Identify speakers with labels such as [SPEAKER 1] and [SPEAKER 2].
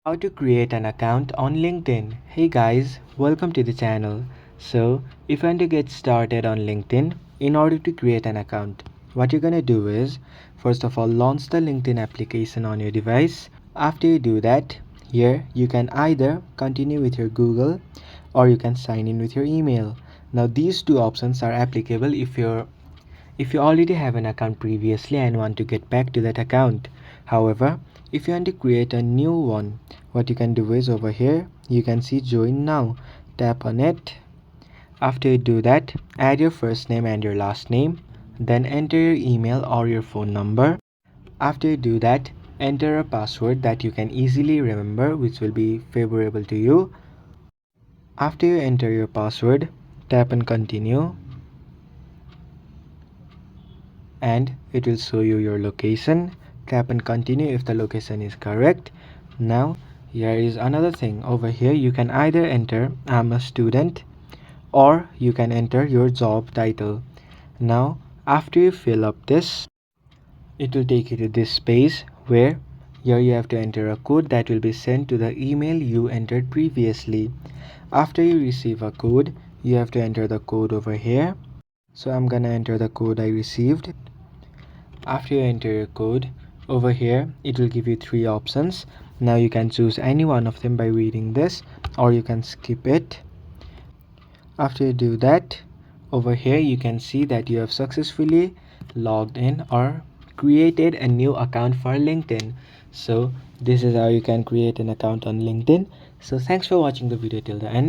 [SPEAKER 1] How to create an account on LinkedIn. Hey guys, welcome to the channel. So, if you want to get started on LinkedIn, in order to create an account, what you're gonna do is first of all launch the LinkedIn application on your device. After you do that, here you can either continue with your Google or you can sign in with your email. Now these two options are applicable if you already have an account previously and want to get back to that account. However, if you want to create a new one, what you can do is over here you can see join now. Tap on it. After you do that, add your first name and your last name, then enter your email or your phone number. After you do that, enter a password that you can easily remember, which will be favorable to you. After you enter your password, tap on continue and it will show you your location. Tap and continue if the location is correct. Now here is another thing. Over here you can either enter I'm a student or you can enter your job title. Now after you fill up this, it will take you to this page where here you have to enter a code that will be sent to the email you entered previously. After you receive a code, you have to enter the code over here. So I'm gonna enter the code I received. After you enter your code, over here it will give you three options. Now you can choose any one of them by reading this or you can skip it. After you do that, over here you can see that you have successfully logged in or created a new account for LinkedIn. So this is how you can create an account on LinkedIn. So thanks for watching the video till the end.